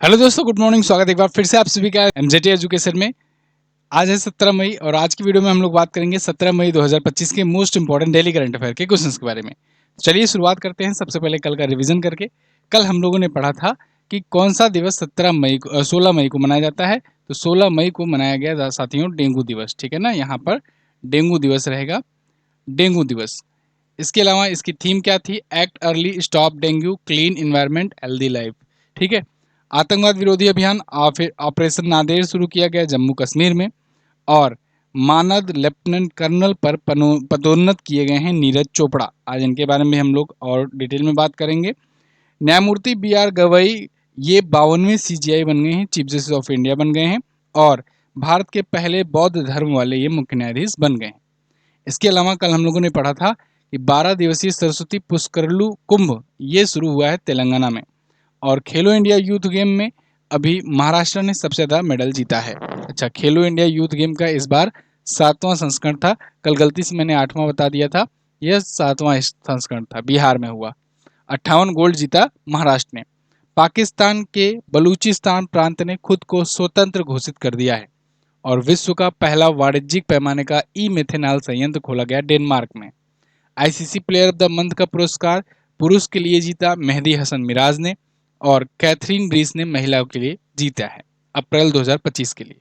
Hello दोस्तों, good morning. स्वागत है एक बार फिर से आप सभी का एमजेटी एजुकेशन में। आज है 17 मई और आज की वीडियो में हम लोग बात करेंगे 17 मई 2025 के most important daily current affair के क्वेश्चंस के बारे में। चलिए शुरुआत करते हैं सबसे पहले कल का रिवीजन करके। कल हम लोगों ने पढ़ा था कि कौन सा दिवस 16 मई को मनाया जाता है। तो 16 मई को मनाया गया साथियों डेंगू दिवस। ठीक है ना, यहाँ पर डेंगू दिवस रहेगा, डेंगू दिवस। इसके अलावा इसकी थीम क्या थी? Act early, stop dengue, clean environment, healthy life. ठीक है। आतंकवाद विरोधी अभियान फिर ऑपरेशन नादेर शुरू किया गया जम्मू कश्मीर में। और मानद लेफ्टिनेंट कर्नल पर पदोन्नत किए गए हैं नीरज चोपड़ा। आज इनके बारे में हम लोग और डिटेल में बात करेंगे। न्यायमूर्ति बी आर गवई ये 52वें सीजीआई बन गए हैं, चीफ जस्टिस ऑफ इंडिया बन गए हैं। और भारत के पहले बौद्ध धर्म वाले ये मुख्य न्यायाधीश बन गए हैं। इसके अलावा कल हम लोगों ने पढ़ा था कि 12 दिवसीय सरस्वती पुष्करलू कुंभ ये शुरू हुआ है तेलंगाना में। और खेलो इंडिया यूथ गेम में अभी महाराष्ट्र ने सबसे ज़्यादा मेडल जीता है। अच्छा, खेलो इंडिया यूथ गेम का इस बार 7वां संस्करण था। कल गलती से मैंने 8वां बता दिया था, यह 7वां संस्करण था, बिहार में हुआ। 58 गोल्ड जीता महाराष्ट्र ने। पाकिस्तान के बलूचिस्तान प्रांत ने खुद को स्वतंत्र घोषित कर दिया है। और विश्व का पहला वाणिज्यिक पैमाने का ई मेथेनॉल संयंत्र खोला गया डेनमार्क में। ICC player of the month का पुरस्कार पुरुष के लिए जीता मेहदी हसन मिराज ने। और कैथरीन ब्रीस ने महिलाओं के लिए जीता है अप्रैल 2025 के लिए।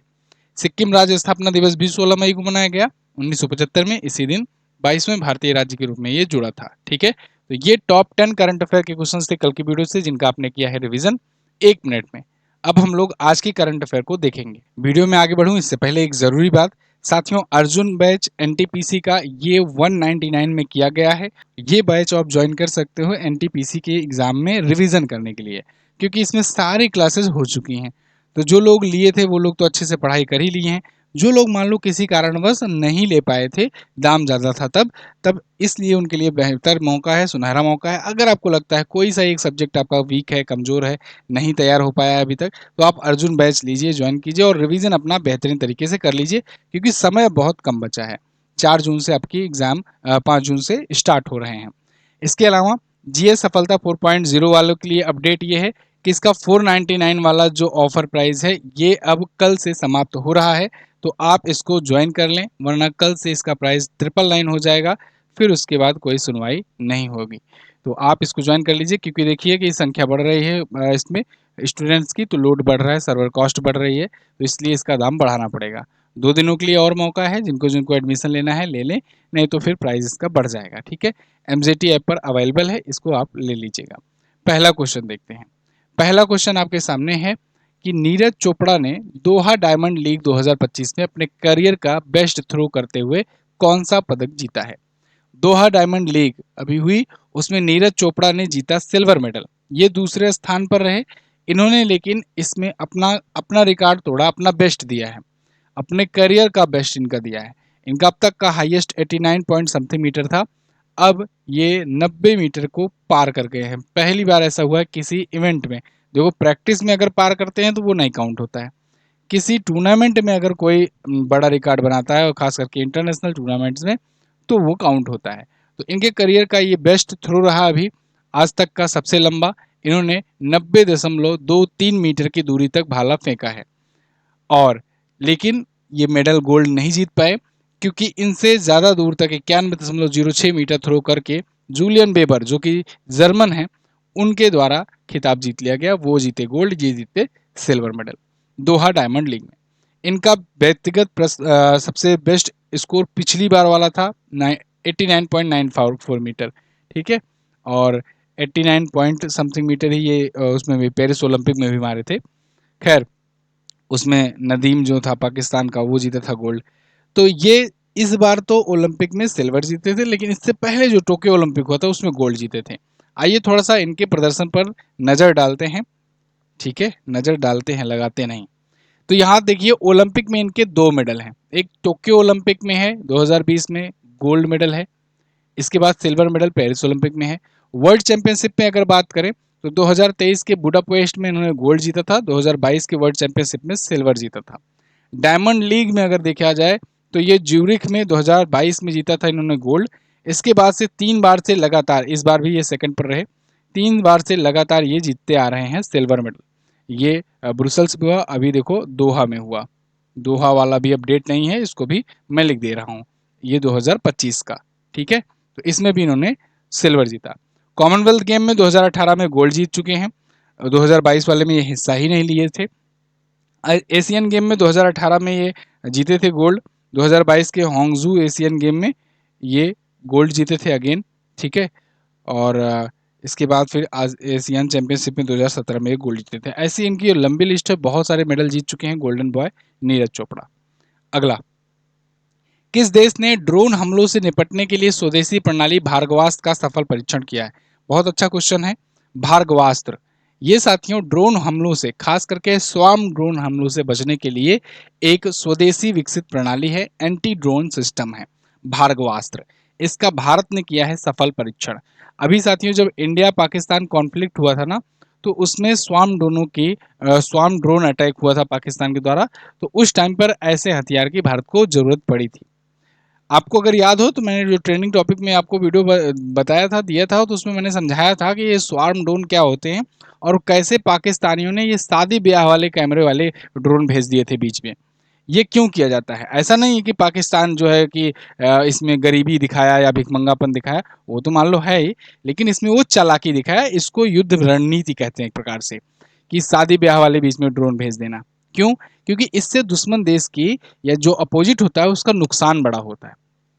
सिक्किम राज्य स्थापना दिवस भी 16 मई को मनाया गया 1975 में। इसी दिन 22वें भारतीय राज्य के रूप में ये जुड़ा था। ठीक है, तो ये टॉप 10 करंट अफेयर के क्वेश्चन थे कल की वीडियो से, जिनका आपने किया है रिवीजन 1 मिनट में। अब हम लोग आज की करंट अफेयर को देखेंगे। वीडियो में आगे बढ़ूं इससे पहले एक जरूरी बात साथियों, अर्जुन बैच एनटीपीसी का ये 199 में किया गया है। ये बैच आप ज्वाइन कर सकते हो एनटीपीसी के एग्जाम में रिवीजन करने के लिए, क्योंकि इसमें सारी क्लासेस हो चुकी हैं। तो जो लोग लिए थे वो लोग तो अच्छे से पढ़ाई कर ही लिए हैं। जो लोग मान लो किसी कारणवश नहीं ले पाए थे, दाम ज़्यादा था तब तब इसलिए उनके लिए बेहतर मौका है, सुनहरा मौका है। अगर आपको लगता है कोई सा एक सब्जेक्ट आपका वीक है, कमज़ोर है, नहीं तैयार हो पाया है अभी तक, तो आप अर्जुन बैच लीजिए, ज्वाइन कीजिए और रिवीजन अपना बेहतरीन तरीके से कर लीजिए, क्योंकि समय बहुत कम बचा है। 4 जून से आपकी एग्ज़ाम 5 जून से स्टार्ट हो रहे हैं। इसके अलावा जीएस सफलता 4.0 वालों के लिए अपडेट ये है कि इसका 499 वाला जो ऑफर प्राइस है ये अब कल से समाप्त हो रहा है। तो आप इसको ज्वाइन कर लें, वरना कल से इसका प्राइस 999 हो जाएगा, फिर उसके बाद कोई सुनवाई नहीं होगी। तो आप इसको ज्वाइन कर लीजिए, क्योंकि देखिए कि संख्या बढ़ रही है इसमें स्टूडेंट्स की, तो लोड बढ़ रहा है, सर्वर कॉस्ट बढ़ रही है, तो इसलिए इसका दाम बढ़ाना पड़ेगा। 2 दिनों के लिए और मौका है, जिनको जिनको एडमिशन लेना है ले लें, नहीं तो फिर प्राइस इसका बढ़ जाएगा। ठीक है, एमजेटी ऐप पर अवेलेबल है, इसको आप ले लीजिएगा। पहला क्वेश्चन देखते हैं। पहला क्वेश्चन आपके सामने है कि नीरज चोपड़ा ने दोहा डायमंड लीग 2025 में अपने करियर का बेस्ट थ्रो करते हुए कौन सा पदक जीता है? दोहा डायमंड लीग अभी हुई, उसमें नीरज चोपड़ा ने जीता सिल्वर मेडल। ये दूसरे स्थान पर रहे इन्होंने, लेकिन इसमें अपना अपना रिकॉर्ड तोड़ा, अपना बेस्ट दिया है, अपने करियर का बेस्ट इनका दिया है। इनका अब तक का हाईएस्ट 89 पॉइंट समथिंग मीटर था, अब ये 90 मीटर को पार कर गए हैं। पहली बार ऐसा हुआ है किसी इवेंट में। देखो, प्रैक्टिस में अगर पार करते हैं तो वो नहीं काउंट होता है, किसी टूर्नामेंट में अगर कोई बड़ा रिकॉर्ड बनाता है और खास करके इंटरनेशनल टूर्नामेंट्स में, तो वो काउंट होता है। तो इनके करियर का ये बेस्ट थ्रो रहा अभी आज तक का सबसे लंबा। इन्होंने 90.23 मीटर की दूरी तक भाला फेंका है। और लेकिन ये मेडल गोल्ड नहीं जीत पाए, क्योंकि इनसे ज़्यादा दूर तक 91.06 मीटर थ्रो करके जूलियन बेबर जो कि जर्मन है, उनके द्वारा खिताब जीत लिया गया। वो जीते गोल्ड, ये जीते सिल्वर मेडल दोहा डायमंड लीग में। इनका व्यक्तिगत सबसे बेस्ट स्कोर पिछली बार वाला था 89.94 मीटर। ठीक है, और 89 पॉइंट समथिंग मीटर ही ये उसमें भी पेरिस ओलंपिक में भी मारे थे। खैर, उसमें नदीम जो था पाकिस्तान का, वो जीता था गोल्ड। तो ये इस बार तो ओलंपिक में सिल्वर जीते थे, लेकिन इससे पहले जो टोक्यो ओलंपिक हुआ था उसमें गोल्ड जीते थे। आइए थोड़ा सा इनके प्रदर्शन पर नज़र डालते हैं। ठीक है, नज़र डालते हैं, लगाते नहीं। तो यहाँ देखिए, ओलंपिक में इनके 2 मेडल हैं। एक टोक्यो ओलंपिक में है 2020 में, गोल्ड मेडल है। इसके बाद सिल्वर मेडल पेरिस ओलंपिक में है। वर्ल्ड चैंपियनशिप में अगर बात करें तो 2023 के बुडापेस्ट में इन्होंने गोल्ड जीता था, 2022 के वर्ल्ड चैंपियनशिप में सिल्वर जीता था। डायमंड लीग में अगर देखा जाए तो ये ज्यूरिख में 2022 में जीता था इन्होंने गोल्ड। इसके बाद से 3 बार से लगातार, इस बार भी ये सेकंड पर रहे, 3 बार से लगातार ये जीतते आ रहे हैं सिल्वर मेडल। ये ब्रुसेल्स में हुआ, अभी देखो दोहा में हुआ। दोहा वाला भी अपडेट नहीं है, इसको भी मैं लिख दे रहा हूँ, ये 2025 का, ठीक है। तो इसमें भी इन्होंने सिल्वर जीता। कॉमनवेल्थ गेम में 2018 में गोल्ड जीत चुके हैं, 2022 वाले में ये हिस्सा ही नहीं लिए थे। एशियन गेम में 2018 में ये जीते थे गोल्ड, 2022 के होंगजू एशियन गेम में ये गोल्ड जीते थे अगेन, ठीक है। और इसके बाद फिर आज एशियन चैंपियनशिप में 2017 में ये गोल्ड जीते थे। ऐसी इनकी लंबी लिस्ट है, बहुत सारे मेडल जीत चुके हैं गोल्डन बॉय नीरज चोपड़ा। अगला, किस देश ने ड्रोन हमलों से निपटने के लिए स्वदेशी प्रणाली भार्गवास्त्र का सफल परीक्षण किया है? बहुत अच्छा क्वेश्चन है। भार्गवास्त्र, ये साथियों ड्रोन हमलों से, खास करके स्वार्म ड्रोन हमलों से बचने के लिए एक स्वदेशी विकसित प्रणाली है, एंटी ड्रोन सिस्टम है भार्गवास्त्र। इसका भारत ने किया है सफल परीक्षण। अभी साथियों जब इंडिया पाकिस्तान कॉन्फ्लिक्ट हुआ था ना, तो उसमें स्वार्म ड्रोन अटैक हुआ था पाकिस्तान के द्वारा, तो उस टाइम पर ऐसे हथियार की भारत को जरूरत पड़ी थी। आपको अगर याद हो तो मैंने जो ट्रेनिंग टॉपिक में आपको वीडियो बताया था, दिया था, तो उसमें मैंने समझाया था कि ये स्वार्म ड्रोन क्या होते हैं और कैसे पाकिस्तानियों ने ये शादी ब्याह वाले कैमरे वाले ड्रोन भेज दिए थे बीच में। ये क्यों किया जाता है? ऐसा नहीं है कि पाकिस्तान जो है कि इसमें गरीबी दिखाया या भिखमंगापन दिखाया, वो तो मान लो है ही, लेकिन इसमें वो चालाकी दिखाया। इसको युद्ध रणनीति कहते हैं एक प्रकार से, कि शादी ब्याह वाले बीच में ड्रोन भेज देना। क्यों? क्योंकि इससे दुश्मन देश की या जो अपोजिट होता है उसका नुकसान बड़ा होता है।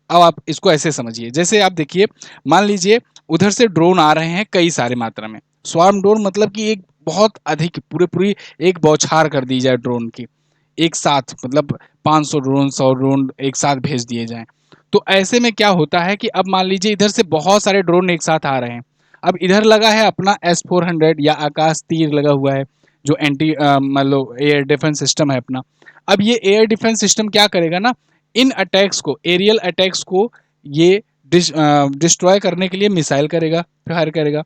अब आप इसको ऐसे समझिए, जैसे आप देखिए, मान लीजिए उधर से ड्रोन आ रहे हैं कई सारे मात्रा में। स्वार्म ड्रोन मतलब कि एक बहुत अधिक पूरी एक बौछार कर दी जाए ड्रोन की, एक साथ, मतलब 500 ड्रोन 100 ड्रोन एक साथ भेज दिए जाएं। तो ऐसे में क्या होता है कि अब मान लीजिए इधर से बहुत सारे ड्रोन एक साथ आ रहे हैं। अब इधर लगा है अपना S-400 या आकाश तीर लगा हुआ है, जो एंटी मान लो एयर डिफेंस सिस्टम है अपना। अब ये एयर डिफेंस सिस्टम क्या करेगा ना, इन अटैक्स को, एरियल अटैक्स को ये डिस्ट्रॉय करने के लिए मिसाइल करेगा, फायर करेगा।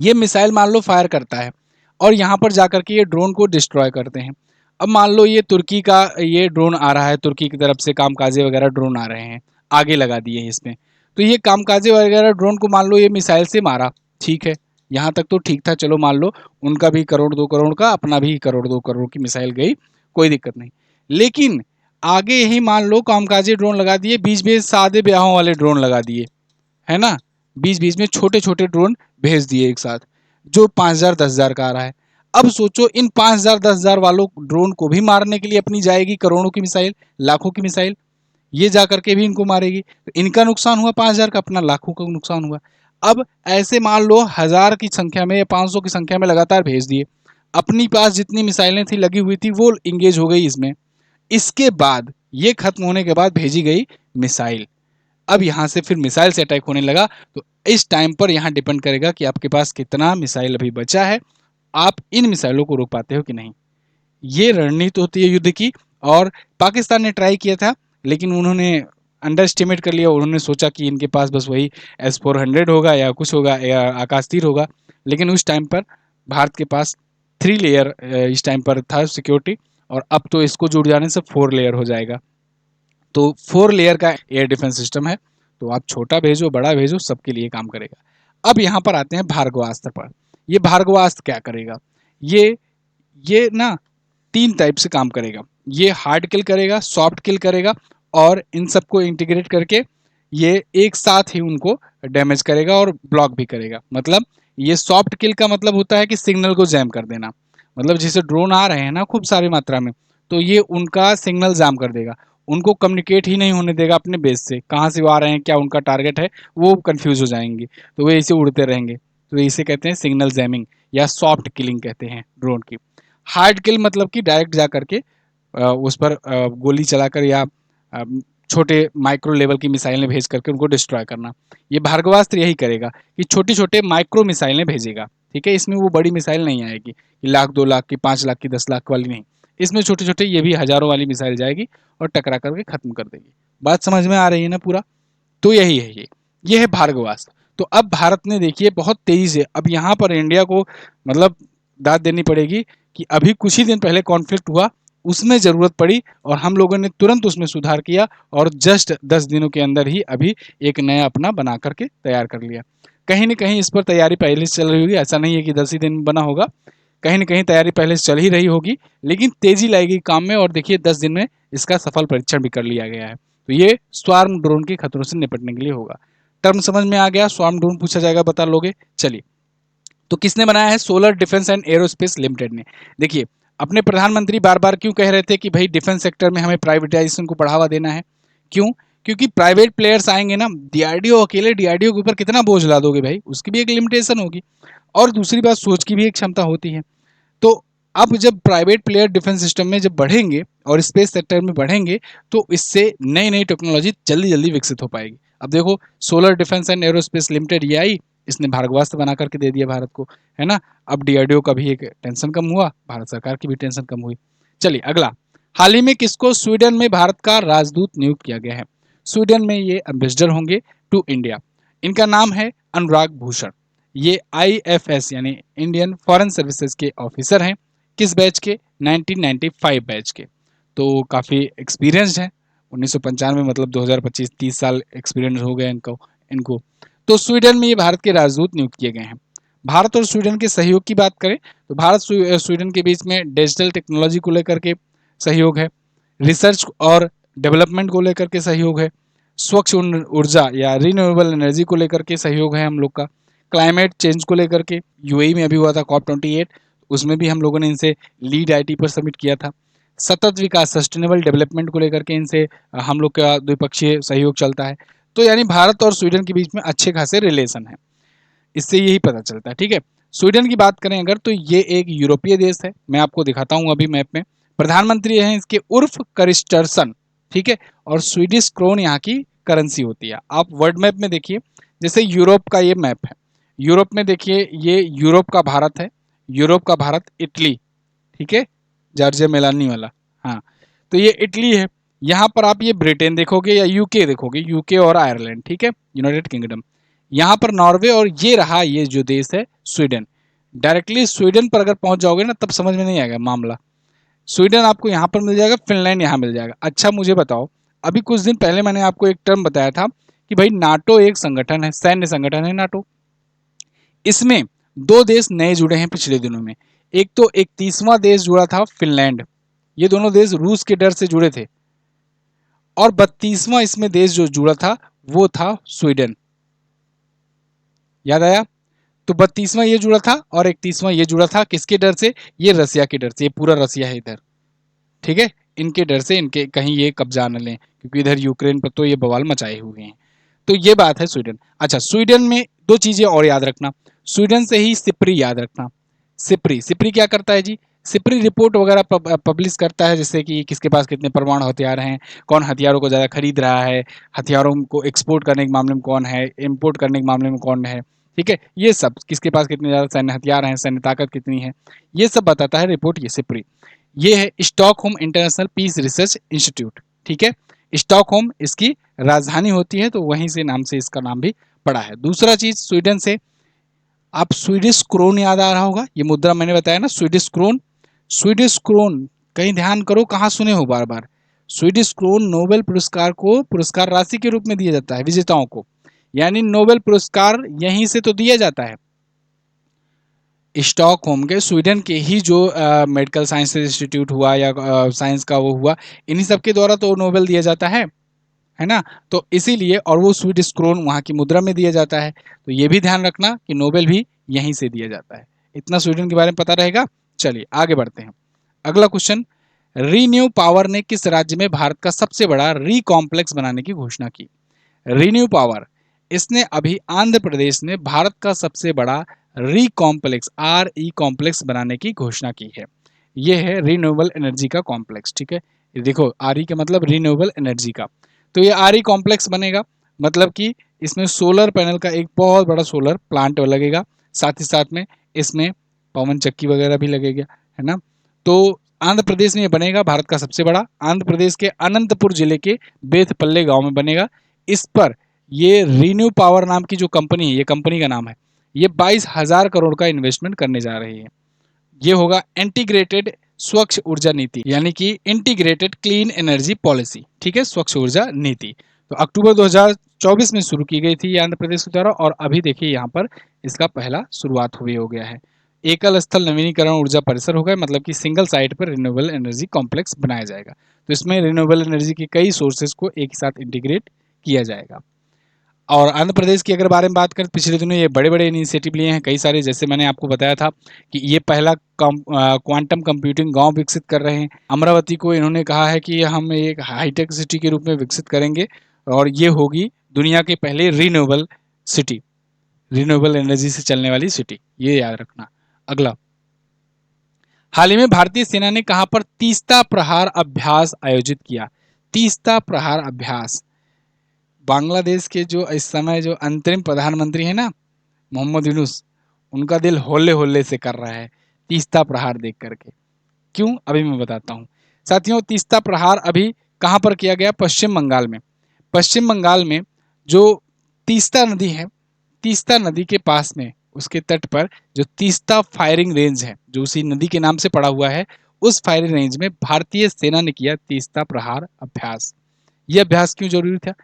ये मिसाइल मान लो फायर करता है और यहाँ पर जाकर के ये ड्रोन को डिस्ट्रॉय करते हैं। अब मान लो ये तुर्की का ये ड्रोन आ रहा है, तुर्की की तरफ से कामकाजी वगैरह ड्रोन आ रहे हैं, आगे लगा दिए हैं इसमें। तो ये कामकाजी वगैरह ड्रोन को मान लो ये मिसाइल से मारा, ठीक है, यहाँ तक तो ठीक था, चलो मान लो उनका भी करोड़ 2 करोड़ का, अपना भी करोड़ 2 करोड़ की मिसाइल गई, कोई दिक्कत नहीं। लेकिन आगे ही मान लो कामकाजी ड्रोन लगा दिए, बीच में सादे ब्याहों वाले ड्रोन लगा दिए, है ना, बीच बीच में छोटे छोटे ड्रोन भेज दिए एक साथ, जो 5,000 10,000 का आ रहा है। अब सोचो इन 5,000 10,000 वालों ड्रोन को भी मारने के लिए अपनी जाएगी करोड़ों की मिसाइल, लाखों की मिसाइल, ये जा करके भी इनको मारेगी, तो इनका नुकसान हुआ 5,000 का, अपना लाखों का नुकसान हुआ। अब ऐसे मान लो 1,000 की संख्या में या 500 की संख्या में लगातार भेज दिए, अपनी पास जितनी मिसाइलें थी लगी हुई थी वो इंगेज हो गई इसमें। इसके बाद ये खत्म होने के बाद भेजी गई मिसाइल, अब यहाँ से फिर मिसाइल से अटैक होने लगा। तो इस टाइम पर यहाँ डिपेंड करेगा कि आपके पास कितना मिसाइल अभी बचा है, आप इन मिसाइलों को रोक पाते हो कि नहीं। ये रणनीति होती है युद्ध की। और पाकिस्तान ने ट्राई किया था, लेकिन उन्होंने अंडर एस्टिमेट कर लिया, उन्होंने सोचा कि इनके पास बस वही S-400 होगा या कुछ होगा या आकाश तीर होगा। लेकिन उस टाइम पर भारत के पास 3 लेयर इस टाइम पर था सिक्योरिटी, और अब तो इसको जुड़ जाने से 4 लेयर हो जाएगा। तो 4 लेयर का एयर डिफेंस सिस्टम है, तो आप छोटा भेजो बड़ा भेजो सबके लिए काम करेगा। अब यहाँ पर आते हैं भार्गवास्त्र पर। ये भार्गवास्त्र क्या करेगा, ये ना 3 टाइप से काम करेगा। ये हार्ड किल करेगा, सॉफ्ट किल करेगा, और इन सबको इंटीग्रेट करके ये एक साथ ही उनको डैमेज करेगा और ब्लॉक भी करेगा। मतलब ये सॉफ्ट किल का मतलब होता है कि सिग्नल को जैम कर देना, मतलब जैसे ड्रोन आ रहे हैं ना खूब सारी मात्रा में, तो ये उनका सिग्नल जैम कर देगा, उनको कम्युनिकेट ही नहीं होने देगा अपने बेस से, कहाँ से वो आ रहे हैं, क्या उनका टारगेट है, वो कंफ्यूज हो जाएंगे, तो वो ऐसे उड़ते रहेंगे। तो इसे कहते हैं सिग्नल जैमिंग या सॉफ्ट किलिंग कहते हैं ड्रोन की। हार्ड किल मतलब कि डायरेक्ट जा करके उस पर गोली चलाकर या अ, छोटे माइक्रो लेवल की मिसाइलें भेज करके उनको डिस्ट्रॉय करना। ये भार्गवास्त्र यही करेगा कि छोटे छोटे माइक्रो मिसाइलें भेजेगा, ठीक है। इसमें वो बड़ी मिसाइल नहीं आएगी कि लाख 2 लाख की 5 लाख की 10 लाख वाली नहीं, इसमें छोटे छोटे ये भी हजारों वाली मिसाइल जाएगी और टकरा करके खत्म कर देगी। बात समझ में आ रही है ना पूरा? तो यही है ये है भार्गवास्त्र। तो अब भारत ने देखिए बहुत तेजी से, अब यहाँ पर इंडिया को मतलब दाद देनी पड़ेगी कि अभी कुछ ही दिन पहले कॉन्फ्लिक्ट हुआ, उसमें ज़रूरत पड़ी और हम लोगों ने तुरंत उसमें सुधार किया, और जस्ट 10 दिनों के अंदर ही अभी एक नया अपना बना करके तैयार कर लिया। कहीं न कहीं इस पर तैयारी पहले से चल रही होगी, ऐसा नहीं है कि 10 ही दिन में बना होगा, कहीं ना कहीं तैयारी पहले से चल ही रही होगी, लेकिन तेजी लाएगी काम में। और देखिए 10 दिन में इसका सफल परीक्षण भी कर लिया गया है। तो ये स्वार्म ड्रोन के खतरों से निपटने के लिए होगा। टर्म समझ में आ गया, स्वार्म ड्रोन पूछा जाएगा बता लोगे। चलिए, तो किसने बनाया है? Solar defence and aerospace limited ने। देखिए, अपने प्रधानमंत्री बार बार क्यों कह रहे थे कि भाई डिफेंस सेक्टर में हमें प्राइवेटाइजेशन को बढ़ावा देना है? क्यों? क्योंकि प्राइवेट प्लेयर्स आएंगे ना, डीआरडीओ अकेले डीआरडीओ के ऊपर कितना बोझ ला दोगे भाई, उसकी भी एक लिमिटेशन होगी। और दूसरी बात, सोच की भी एक क्षमता होती है। तो अब जब प्राइवेट प्लेयर डिफेंस सिस्टम में जब बढ़ेंगे और स्पेस सेक्टर में बढ़ेंगे, तो इससे नई नई टेक्नोलॉजी जल्दी जल्दी विकसित हो पाएगी। अब देखो, solar defence and aerospace limited ये आई, इसने भारतवास्त्र बना करके दे दिया भारत को, है ना। अब डीआरडीओ का भी एक टेंशन कम हुआ, भारत सरकार की भी टेंशन कम हुई। चलिए अगला, हाल ही में किसको स्वीडन में भारत का राजदूत नियुक्त किया गया है? स्वीडन में ये एम्बेसडर होंगे टू इंडिया। इनका नाम है अनुराग भूषण। ये आईएफएस यानी इंडियन फॉरेन सर्विसेज के ऑफिसर हैं। किस बैच के? 1995 बैच के। तो काफ़ी एक्सपीरियंस्ड हैं। 1995 मतलब 2025 30 साल एक्सपीरियंस हो गया इनको इनको तो स्वीडन में ये भारत के राजदूत नियुक्त किए गए हैं। भारत और स्वीडन के सहयोग की बात करें तो भारत स्वीडन के बीच में डिजिटल टेक्नोलॉजी को लेकर के सहयोग है, रिसर्च और डेवलपमेंट को लेकर के सहयोग है, स्वच्छ ऊर्जा या रिन्यूएबल एनर्जी को लेकर के सहयोग है हम लोग का, क्लाइमेट चेंज को लेकर के यूएई में अभी हुआ था COP28, उसमें भी हम लोगों ने इनसे लीड आईटी पर सबमिट किया था। सतत विकास सस्टेनेबल डेवलपमेंट को लेकर के इनसे हम लोग का द्विपक्षीय सहयोग चलता है। तो यानी भारत और स्वीडन के बीच में अच्छे खासे रिलेशन है, इससे यही पता चलता है। ठीक है, स्वीडन की बात करें अगर तो ये एक यूरोपीय देश है। मैं आपको दिखाता हूँ अभी मैप में। प्रधानमंत्री हैं इसके उर्फ करिस्टर्सन। ठीक है, और स्वीडिश क्रोन यहाँ की करेंसी होती है। आप वर्ल्ड मैप में देखिए, जैसे यूरोप का ये मैप है, यूरोप में देखिए ये यूरोप का भारत है, यूरोप का भारत इटली, ठीक है, जॉर्जिया मेलानी वाला, हाँ, तो ये इटली है। यहाँ पर आप ये ब्रिटेन देखोगे या यूके देखोगे, यूके और आयरलैंड, ठीक है, यूनाइटेड किंगडम। यहाँ पर नॉर्वे, और ये रहा ये जो देश है स्वीडन। डायरेक्टली स्वीडन पर अगर पहुंच जाओगे ना तब समझ में नहीं आएगा मामला। स्वीडन आपको यहाँ पर मिल जाएगा, फिनलैंड यहाँ मिल जाएगा। अच्छा मुझे बताओ, अभी कुछ दिन पहले मैंने आपको एक टर्म बताया था कि भाई नाटो एक संगठन है, सैन्य संगठन है नाटो। इसमें दो देश नए जुड़े हैं पिछले दिनों में। एक तो 31वां देश जुड़ा था फिनलैंड, ये दोनों देश रूस के डर से जुड़े थे। और 32वां इसमें देश जो जुड़ा था वो था स्वीडन। याद आया? तो 32वां ये जुड़ा था और 31वां ये जुड़ा था, किसके डर से? ये रसिया के डर से। ये पूरा रसिया है इधर, ठीक है, इनके डर से, इनके कहीं ये कब्जा न लें, क्योंकि इधर यूक्रेन पर तो ये बवाल मचाए हुए हैं। तो ये बात है स्वीडन। अच्छा, स्वीडन में दो चीजें और याद रखना, स्वीडन से ही सिप्री याद रखना। सिप्री, सिप्री क्या करता है जी? सिप्री रिपोर्ट वगैरह पब्लिश करता है, जैसे कि किसके पास कितने परमाणु हथियार हैं, कौन हथियारों को ज़्यादा खरीद रहा है, हथियारों को एक्सपोर्ट करने के मामले में कौन है, इम्पोर्ट करने के मामले में कौन है, ठीक है, ये सब किसके पास कितने ज़्यादा सैन्य हथियार हैं, सैन्य ताकत कितनी है, ये सब बताता है रिपोर्ट ये सिप्री। ये है Stockholm International Peace Research Institute, ठीक है, स्टॉकहोम इसकी राजधानी होती है, तो वहीं से नाम से इसका नाम भी पड़ा है। दूसरा चीज, स्वीडन से आप स्वीडिश क्रोन याद आ रहा होगा, ये मुद्रा मैंने बताया ना, स्वीडिश क्रोन। स्वीडिश क्रोन कहीं ध्यान करो, कहाँ सुने हो बार बार? स्वीडिश क्रोन नोबेल पुरस्कार को पुरस्कार राशि के रूप में दिया जाता है विजेताओं को, यानी नोबेल पुरस्कार यहीं से तो दिया जाता है। स्टॉकहोम के स्वीडन के ही जो मेडिकल साइंस इंस्टीट्यूट हुआ या साइंस का वो हुआ, इन्हीं सब के द्वारा तो नोबेल दिया जाता है ना। तो इसीलिए, और वो स्वीडिश क्रोन वहाँ की मुद्रा में दिया जाता है, तो ये भी ध्यान रखना कि नोबेल भी यहीं से दिया जाता है। इतना स्वीडन के बारे में पता रहेगा। चलिए आगे बढ़ते हैं। अगला क्वेश्चन, रीन्यू पावर ने किस राज्य में भारत का सबसे बड़ा री कॉम्प्लेक्स बनाने की घोषणा की? रीन्यू पावर, इसने अभी आंध्र प्रदेश में भारत का सबसे बड़ा री कॉम्प्लेक्स RE कॉम्प्लेक्स बनाने की घोषणा की है। ये है रिन्यूएबल एनर्जी का कॉम्प्लेक्स, ठीक है, ये देखो RE का मतलब रिन्यूएबल एनर्जी का। तो ये RE कॉम्प्लेक्स बनेगा, मतलब कि इसमें सोलर पैनल का एक बहुत बड़ा सोलर प्लांट लगेगा, साथ ही साथ में इसमें पवन चक्की वगैरह भी लगेगा, है ना। तो आंध्र प्रदेश में ये बनेगा, भारत का सबसे बड़ा। आंध्र प्रदेश के अनंतपुर जिले के बेथपल्ले गांव में बनेगा। इस पर ये रीन्यू पावर नाम की जो कंपनी है, ये कंपनी का नाम है, ये 22,000 करोड़ का इन्वेस्टमेंट करने जा रही है। ये होगा इंटीग्रेटेड स्वच्छ ऊर्जा नीति, यानी कि इंटीग्रेटेड क्लीन एनर्जी पॉलिसी, ठीक है, स्वच्छ ऊर्जा नीति। तो अक्टूबर 2024 में शुरू की गई थी ये आंध्र प्रदेश के द्वारा, और अभी देखिए यहाँ पर इसका पहला शुरुआत हुई हो गया है। एकल स्थल नवीनीकरण ऊर्जा परिसर होगा, मतलब कि सिंगल साइट पर रिन्यूएबल एनर्जी कॉम्प्लेक्स बनाया जाएगा। तो इसमें रिन्यूएबल एनर्जी के कई सोर्सेज को एक ही साथ इंटीग्रेट किया जाएगा। और आंध्र प्रदेश की अगर बारे में बात करें, पिछले दिनों ये बड़े-बड़े इनिशिएटिव लिए हैं कई सारे, जैसे मैंने आपको बताया था कि ये पहला क्वांटम कंप्यूटिंग गांव विकसित कर रहे हैं। अमरावती को इन्होंने कहा है कि हम एक हाईटेक सिटी के रूप में विकसित करेंगे और ये होगी दुनिया के पहले रिन्यूएबल सिटी, रिन्यूएबल एनर्जी से चलने वाली सिटी, ये याद रखना। अगला, हाल ही में भारतीय सेना ने कहां पर तीस्ता प्रहार अभ्यास आयोजित किया? तीस्ता प्रहार अभ्यास, बांग्लादेश के जो इस समय जो अंतरिम प्रधानमंत्री है ना, मोहम्मद यूनुस, उनका दिल होले होले से कर रहा है तीस्ता प्रहार देख करके। क्यों, अभी मैं बताता हूँ। साथियों, तीस्ता प्रहार अभी कहाँ पर किया गया? पश्चिम बंगाल में। पश्चिम बंगाल में जो तीस्ता नदी है, तीस्ता नदी के पास में उसके तट पर जो तीस्ता फायरिंग रेंज है, जो उसी नदी के नाम से पड़ा हुआ है, उस फायरिंग रेंज में भारतीय सेना ने किया तीस्ता प्रहार अभ्यास। यह अभ्यास क्यों जरूरी था?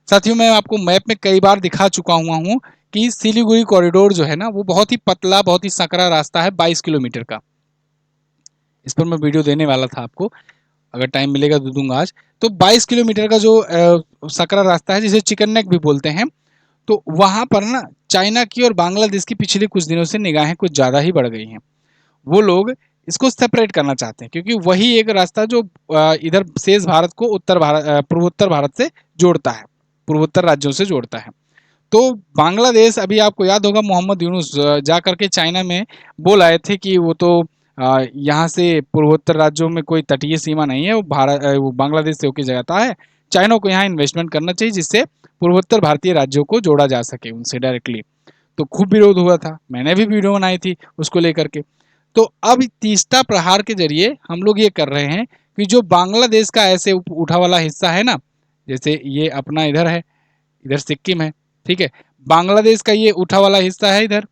साथियों, मैं आपको मैप में कई बार दिखा चुका हुआ हूँ कि सिलीगुड़ी कॉरिडोर जो है ना, वो बहुत ही पतला, बहुत ही सकरा रास्ता है, 22 किलोमीटर का। इस पर मैं वीडियो देने वाला था आपको, अगर टाइम मिलेगा तो दूंगा आज। तो 22 किलोमीटर का जो सकरा रास्ता है, जिसे चिकन नेक भी बोलते हैं, तो वहां पर ना चाइना की और बांग्लादेश की पिछले कुछ दिनों से निगाहें कुछ ज्यादा ही बढ़ गई हैं। वो लोग इसको सेपरेट करना चाहते हैं, क्योंकि वही एक रास्ता जो इधर शेष भारत को उत्तर भारत, पूर्वोत्तर भारत से जोड़ता है, पूर्वोत्तर राज्यों से जोड़ता है। तो बांग्लादेश, अभी आपको याद होगा, मोहम्मद यूनुस जा करके चाइना में बोल आए थे कि वो तो यहाँ से पूर्वोत्तर राज्यों में कोई तटीय सीमा नहीं है, वो भारत, वो बांग्लादेश से होकर जाता है। चाइना को यहाँ इन्वेस्टमेंट करना चाहिए, जिससे पूर्वोत्तर भारतीय राज्यों को जोड़ा जा सके उनसे डायरेक्टली। तो खूब विरोध हुआ था, मैंने भी वीडियो बनाई थी उसको लेकर के। तो अब तीस्ता प्रहार के जरिए हम लोग ये कर रहे हैं कि जो बांग्लादेश का ऐसे उठा वाला हिस्सा है ना, जैसे ये अपना इधर है, इधर सिक्किम है, ठीक है, बांग्लादेश का ये उठा वाला हिस्सा है इधर,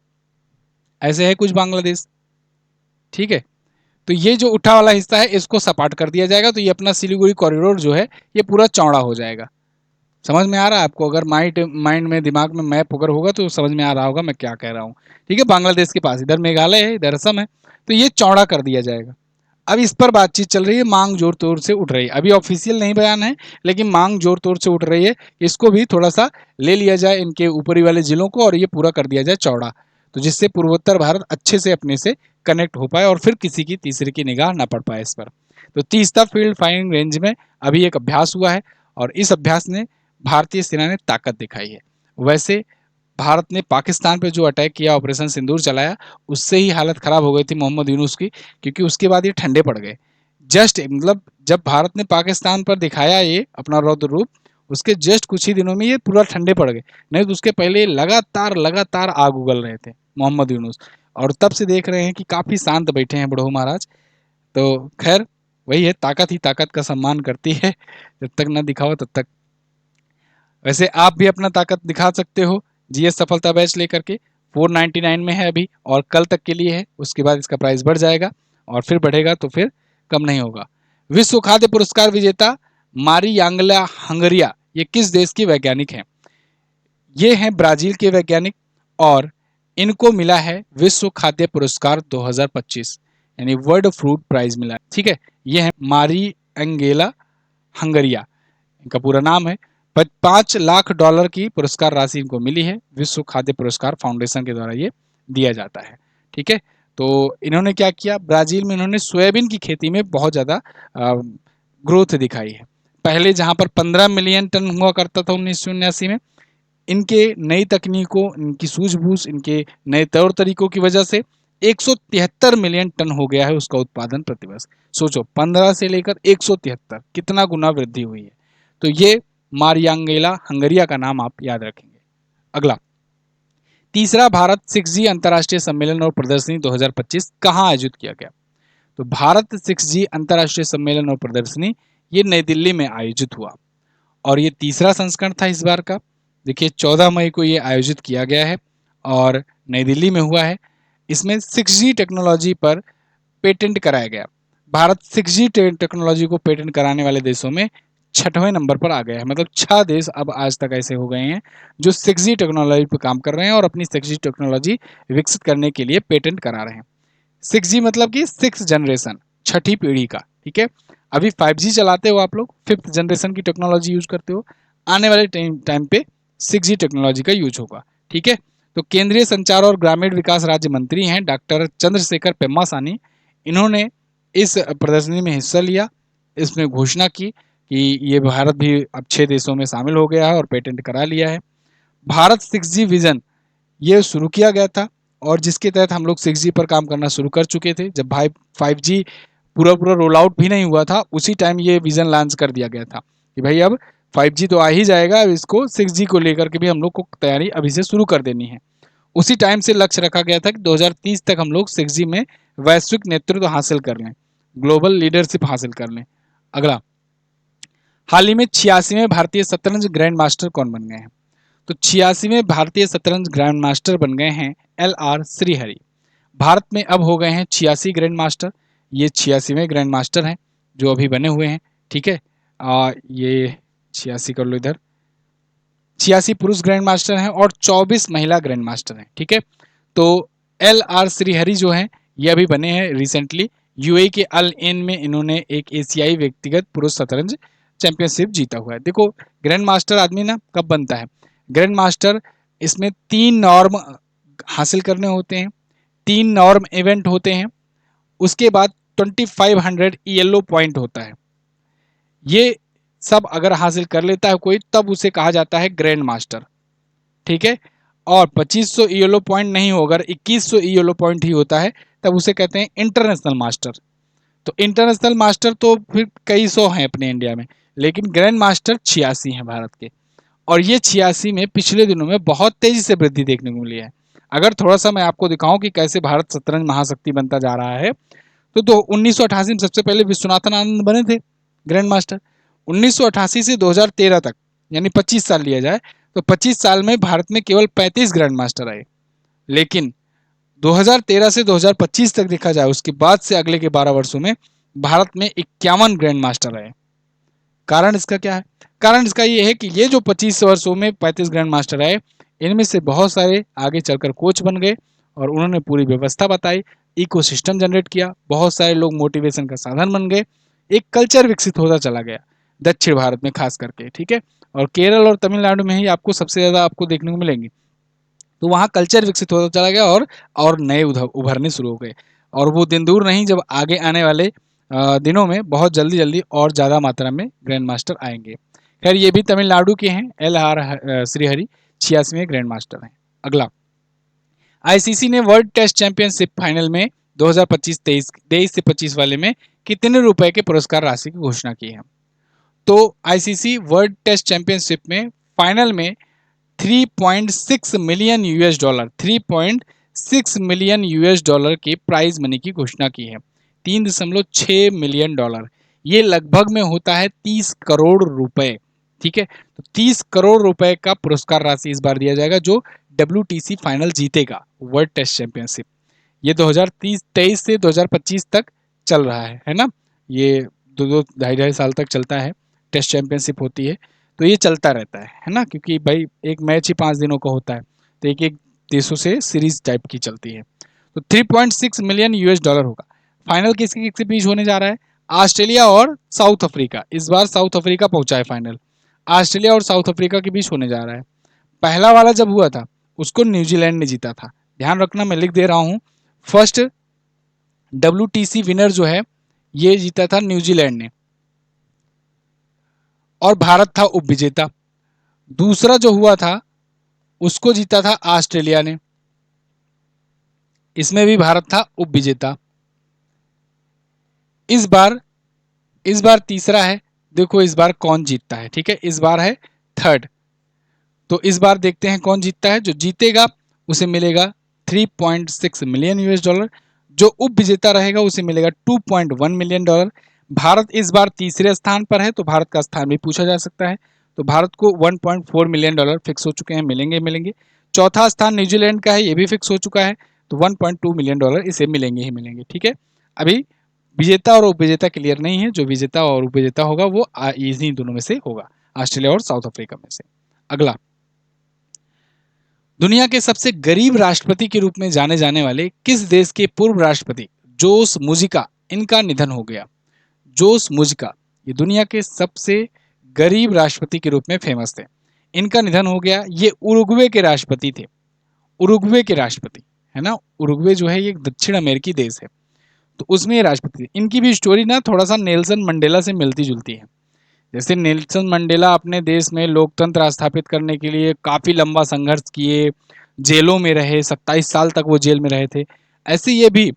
ऐसे है कुछ बांग्लादेश, ठीक है। तो ये जो उठा वाला हिस्सा है, इसको सपाट कर दिया जाएगा, तो ये अपना सिलीगुड़ी कॉरिडोर जो है, ये पूरा चौड़ा हो जाएगा। समझ में आ रहा है आपको? अगर माइंड में, दिमाग में मैप अगर होगा तो समझ में आ रहा होगा मैं क्या कह रहा हूँ, ठीक है। बांग्लादेश के पास इधर मेघालय है, इधर असम है, तो ये चौड़ा कर दिया जाएगा। अब इस पर बातचीत चल रही है, मांग जोर तोर से उठ रही है, अभी ऑफिशियल नहीं बयान है, लेकिन मांग जोर तोर से उठ रही है, इसको भी थोड़ा सा ले लिया जाए इनके ऊपरी वाले जिलों को, और ये पूरा कर दिया जाए चौड़ा, तो जिससे पूर्वोत्तर भारत अच्छे से अपने से कनेक्ट हो पाए और फिर किसी की तीसरे की निगाह ना पड़ पाए इस पर। तो तीस्ता फील्ड फायरिंग रेंज में अभी एक अभ्यास हुआ है, और इस अभ्यास ने भारतीय सेना ने ताकत दिखाई है। वैसे भारत ने पाकिस्तान पे जो अटैक किया, ऑपरेशन सिंदूर चलाया, उससे ही हालत खराब हो गई थी मोहम्मद यूनुस की, क्योंकि उसके बाद ये ठंडे पड़ गए। जस्ट मतलब जब भारत ने पाकिस्तान पर दिखाया ये अपना रौद्र रूप, उसके जस्ट कुछ ही दिनों में ये पूरा ठंडे पड़ गए, नहीं तो उसके पहले लगातार लगातार आग उगल रहे थे मोहम्मद यूनुस। और तब से देख रहे हैं कि काफी शांत बैठे हैं बड़ो महाराज। तो खैर, वही है, ताकत ही ताकत का सम्मान करती है, जब तक ना दिखाओ तब तक। वैसे आप भी अपना ताकत दिखा सकते हो जीएस सफलता बैच लेकर के, 499 में है अभी, और कल तक के लिए है, उसके बाद इसका प्राइस बढ़ जाएगा, और फिर बढ़ेगा तो फिर कम नहीं होगा। विश्व खाद्य पुरस्कार विजेता मारी यांगला हंगरिया, ये किस देश की वैज्ञानिक हैं? ये हैं ब्राजील के वैज्ञानिक, और इनको मिला है विश्व खाद्य पुरस्कार 2025, यानी वर्ल्ड फ्रूट प्राइज मिला है, ठीक है। ये है मारी एंगेला हंगरिया, इनका पूरा नाम है। 5 लाख डॉलर की पुरस्कार राशि इनको मिली है, विश्व खाद्य पुरस्कार फाउंडेशन के द्वारा ये दिया जाता है, ठीक है। तो इन्होंने क्या किया, ब्राजील में इन्होंने सोयाबीन की खेती में बहुत ज़्यादा ग्रोथ दिखाई है। पहले जहां पर 15 मिलियन टन हुआ करता था 1979 में, इनके नई तकनीकों, इनकी सूझबूझ, इनके नए तौर तरीकों की वजह से 173 मिलियन टन हो गया है उसका उत्पादन प्रतिवर्ष। सोचो, 15 से लेकर 173, कितना गुना वृद्धि हुई है। तो ये मारियांगेला हंगरिया का नाम आप याद रखेंगे। अगला, तीसरा भारत 6G अंतर्राष्ट्रीय सम्मेलन और प्रदर्शनी 2025 कहाँ आयोजित किया गया? तो भारत 6G अंतर्राष्ट्रीय सम्मेलन और प्रदर्शनी ये नई दिल्ली में आयोजित हुआ, और ये तीसरा संस्करण था इस बार का। देखिए, 14 मई को ये आयोजित किया गया है और नई दिल्ली में हुआ है। इसमें 6G टेक्नोलॉजी पर पेटेंट कराया गया। भारत 6G टेक्नोलॉजी को पेटेंट कराने वाले देशों में 6वें नंबर पर आ गया है, मतलब 6 देश अब आज तक ऐसे हो गए हैं जो 6G टेक्नोलॉजी पर काम कर रहे हैं और अपनी 6G टेक्नोलॉजी विकसित करने के लिए पेटेंट करा रहे हैं। 6G मतलब कि 6 जनरेशन, छठी पीढ़ी का, ठीक है। अभी 5G चलाते हो आप लोग, 5th जनरेशन की टेक्नोलॉजी यूज करते हो, आने वाले टाइम पे 6G टेक्नोलॉजी का यूज होगा, ठीक है। तो केंद्रीय संचार और ग्रामीण विकास राज्य मंत्री हैं डॉक्टर चंद्रशेखर पेम्मासानी, इन्होंने इस प्रदर्शनी में हिस्सा लिया। इसमें घोषणा की कि ये भारत भी अब 6 देशों में शामिल हो गया है और पेटेंट करा लिया है। भारत 6G विजन ये शुरू किया गया था और जिसके तहत हम लोग 6G पर काम करना शुरू कर चुके थे। जब भाई 5G पूरा पूरा रोल आउट भी नहीं हुआ था, उसी टाइम ये विजन लॉन्च कर दिया गया था कि भाई अब 5G तो आ ही जाएगा, अब इसको 6G को लेकर के भी हम लोग को तैयारी अभी से शुरू कर देनी है। उसी टाइम से लक्ष्य रखा गया था कि 2030 तक हम लोग 6G में वैश्विक नेतृत्व हासिल कर लें, ग्लोबल लीडरशिप हासिल कर लें। अगला, हाल ही में 86वें भारतीय शतरंज ग्रैंड मास्टर कौन बन गए हैं? तो 86वें भारतीय शतरंज ग्रैंड मास्टर बन गए हैं LR श्रीहरि। भारत में अब हो गए हैं 86 ग्रैंड मास्टर, ये 86वें ग्रैंड मास्टर हैं जो अभी बने हुए हैं, ठीक है। ये 86 कर लो इधर, 86 पुरुष ग्रैंड मास्टर हैं और 24 महिला ग्रैंड मास्टर हैं, ठीक है। तो LR श्रीहरि जो हैं ये अभी बने हैं रिसेंटली, यूएई के अल एन में इन्होंने एक एशियाई व्यक्तिगत पुरुष शतरंज चैंपियनशिप जीता हुआ है। देखो ग्रैंड मास्टर आदमी ना कब बनता है, ग्रैंड मास्टर इसमें 3 नॉर्म हासिल करने होते हैं, 3 नॉर्म इवेंट होते हैं, उसके बाद 2500 ELO पॉइंट होता है। ये सब अगर हासिल कर लेता है कोई तब उसे कहा जाता है ग्रैंड मास्टर, ठीक है। और 2500 ELO पॉइंट नहीं होगा, अगर 2100 ELO पॉइंट ही होता है तब उसे कहते हैं इंटरनेशनल मास्टर। तो इंटरनेशनल मास्टर तो फिर कई सौ हैं अपने इंडिया में, लेकिन ग्रैंड मास्टर 86 हैं भारत के। और ये 86 में पिछले दिनों में बहुत तेजी से वृद्धि देखने को मिली है। अगर थोड़ा सा मैं आपको दिखाऊं कि कैसे भारत शतरंज महाशक्ति बनता जा रहा है, तो 1988 में सबसे पहले विश्वनाथन आनंद बने थे ग्रैंड मास्टर। 1988 से 2013 तक यानी 25 साल लिया जाए तो 25 साल में भारत में केवल 35 ग्रैंड मास्टर आए। लेकिन 2013 से 2025 तक देखा जाए, उसके बाद से अगले के 12 वर्षों में भारत में 51 ग्रैंड मास्टर आए। कारण इसका क्या है? कारण इसका ये है कि ये जो 25 वर्षों में 35 ग्रैंड मास्टर आए, इनमें से बहुत सारे आगे चलकर कोच बन गए और उन्होंने पूरी व्यवस्था बताई, इकोसिस्टम जनरेट किया, बहुत सारे लोग मोटिवेशन का साधन बन गए, एक कल्चर विकसित होता चला गया दक्षिण भारत में खास करके, ठीक है। और केरल और तमिलनाडु में ही आपको सबसे ज़्यादा आपको देखने को मिलेंगे। तो वहाँ कल्चर विकसित होता चला गया और नए उभरने शुरू हो गए। और वो दिन दूर नहीं जब आगे आने वाले दिनों में बहुत जल्दी जल्दी और ज़्यादा मात्रा में ग्रैंड मास्टर आएंगे। खैर ये भी तमिलनाडु के हैं, LR श्रीहरि 86वें ग्रैंड मास्टर हैं। अगला, आईसीसी ने वर्ल्ड टेस्ट चैंपियनशिप फाइनल में 2025-23 से 25 वाले में कितने रुपए के पुरस्कार राशि की घोषणा की है? तो आईसीसी वर्ल्ड टेस्ट चैंपियनशिप में फाइनल में 3.6 मिलियन $, 3.6 मिलियन $, के प्राइज मनी की घोषणा की है। 3.6 मिलियन $, ये लगभग में होता है 30 करोड़ रुपए, ठीक है। तो 30 करोड़ रुपए का पुरस्कार राशि इस बार दिया जाएगा जो WTC फाइनल जीतेगा, वर्ल्ड टेस्ट चैंपियनशिप। ये 2023 से 2025 तक चल रहा है ना। ये 2-2 ढाई साल तक चलता है, टेस्ट चैंपियनशिप होती है, तो ये चलता रहता है ना, क्योंकि भाई एक मैच ही 5 दिनों का होता है, तो एक एक देशों से सीरीज टाइप की चलती है। तो 3.6 मिलियन $, होगा। फाइनल किसके किसके बीच होने जा रहा है? ऑस्ट्रेलिया और साउथ अफ्रीका। इस बार साउथ अफ्रीका पहुंचा है फाइनल, ऑस्ट्रेलिया और साउथ अफ्रीका के बीच होने जा रहा है। पहला वाला जब हुआ था उसको न्यूजीलैंड ने जीता था, ध्यान रखना मैं लिख दे रहा हूं। फर्स्ट WTC विनर जो है ये जीता था न्यूजीलैंड ने और भारत था उपविजेता। दूसरा जो हुआ था उसको जीता था ऑस्ट्रेलिया ने, इसमें भी भारत था उपविजेता। इस बार तीसरा है, देखो इस बार कौन जीतता है, ठीक है। इस बार है थर्ड, तो इस बार देखते हैं कौन जीतता है। जो जीतेगा उसे मिलेगा 3.6 मिलियन $, जो उपविजेता रहेगा उसे मिलेगा 2.1 मिलियन $। भारत इस बार तीसरे स्थान पर है तो भारत का स्थान भी पूछा जा सकता है, तो भारत को 1.4 मिलियन $, फिक्स हो चुके हैं, मिलेंगे। चौथा स्थान न्यूजीलैंड का है, ये भी फिक्स हो चुका है, तो 1.2 मिलियन $, इसे मिलेंगे ही मिलेंगे, ठीक है। अभी विजेता और उपविजेता क्लियर नहीं है, जो विजेता और उपविजेता होगा वो इन्हीं दोनों में से होगा, ऑस्ट्रेलिया और साउथ अफ्रीका में से। अगला, दुनिया के सबसे गरीब राष्ट्रपति के रूप में जाने जाने वाले किस देश के पूर्व राष्ट्रपति जोस मुजिका इनका निधन हो गया। जोस मुजिका ये दुनिया के सबसे गरीब राष्ट्रपति के रूप में फेमस थे। इनका निधन हो गया। ये उरुग्वे के राष्ट्रपति थे। उरुग्वे के राष्ट्रपति है ना। उरुग्वे जो है ये एक दक्षिण अमेरिकी देश है, तो उसमें ये राष्ट्रपति थे। इनकी भी स्टोरी ना थोड़ा सा नेल्सन मंडेला से मिलती जुलती है। जैसे नेल्सन मंडेला अपने देश में लोकतंत्र स्थापित करने के लिए काफी लंबा संघर्ष किए, जेलों में रहे, 27 साल तक वो जेल में रहे थे। ऐसे ये भी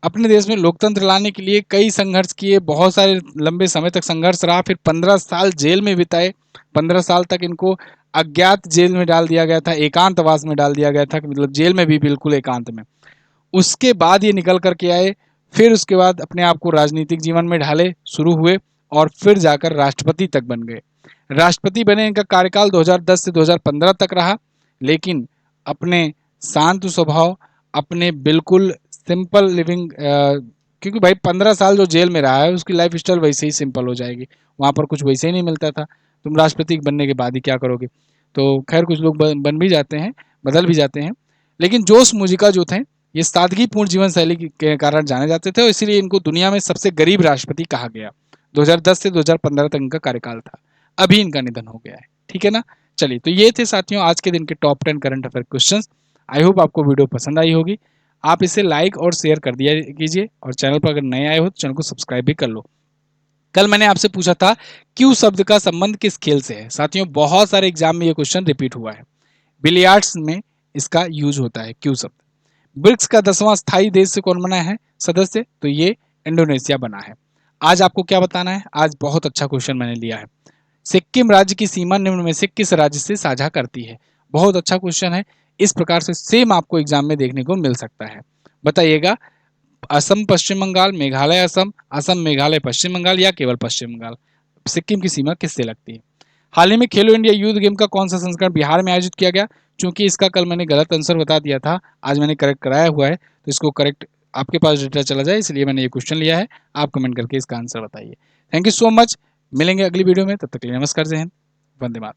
अपने देश में लोकतंत्र लाने के लिए कई संघर्ष किए, बहुत सारे लंबे समय तक संघर्ष रहा, फिर 15 साल जेल में बिताए। 15 साल तक इनको अज्ञात जेल में डाल दिया गया था, एकांतवास में डाल दिया गया था, मतलब जेल में भी बिल्कुल एकांत में। उसके बाद ये निकल करके आए, फिर उसके बाद अपने आप को राजनीतिक जीवन में ढाले, शुरू हुए और फिर जाकर राष्ट्रपति तक बन गए। राष्ट्रपति बने, इनका कार्यकाल 2010 से 2015 तक रहा, लेकिन अपने शांत स्वभाव, अपने बिल्कुल सिंपल लिविंग, क्योंकि भाई 15 साल जो जेल में रहा है उसकी लाइफ स्टाइल वैसे ही सिंपल हो जाएगी। वहाँ पर कुछ वैसे ही नहीं मिलता था, तुम राष्ट्रपति बनने के बाद ही क्या करोगे। तो खैर कुछ लोग बन भी जाते हैं, बदल भी जाते हैं, लेकिन जोस मुजिका जो थे ये सादगीपूर्ण जीवन शैली के कारण जाने जाते थे और इसीलिए इनको दुनिया में सबसे गरीब राष्ट्रपति कहा गया। 2010 से 2015 तक इनका कार्यकाल था। अभी इनका निधन हो गया है। ठीक है ना। चलिए, तो ये थे साथियों आज के दिन के top 10 current affair questions. I hope आपको वीडियो पसंद आई होगी। आप इसे लाइक और शेयर कर दिया कीजिए और चैनल पर अगर नए आए हो तो चैनल को सब्सक्राइब भी कर लो। कल मैंने आपसे पूछा था क्यू शब्द का संबंध किस खेल से है। साथियों बहुत सारे एग्जाम में ये क्वेश्चन रिपीट हुआ है। बिलियर्ड्स में इसका यूज होता है क्यू शब्द। ब्रिक्स का 10वां स्थायी देश से कौन बना है सदस्य, तो ये इंडोनेशिया बना है। आज आपको क्या बताना है, आज बहुत अच्छा क्वेश्चन मैंने लिया है। सिक्किम राज्य की सीमा निम्न में से किस राज्य से साझा करती है। बहुत अच्छा क्वेश्चन है। इस प्रकार से सेम आपको एग्जाम में देखने को मिल सकता है। बताइएगा, असम पश्चिम बंगाल, मेघालय असम, असम मेघालय पश्चिम बंगाल या केवल पश्चिम बंगाल। सिक्किम की सीमा किससे लगती है। हाल ही में खेलो इंडिया यूथ गेम का कौन सा संस्करण बिहार में आयोजित किया गया। चूंकि इसका कल मैंने गलत आंसर बता दिया था, आज मैंने करेक्ट कराया हुआ है, तो इसको करेक्ट आपके पास डेटा चला जाए, इसलिए मैंने ये क्वेश्चन लिया है। आप कमेंट करके इसका आंसर बताइए। Thank you so much. मिलेंगे अगली वीडियो में, तब तक के लिए नमस्कार, जय हिंद, वंदे मातरम।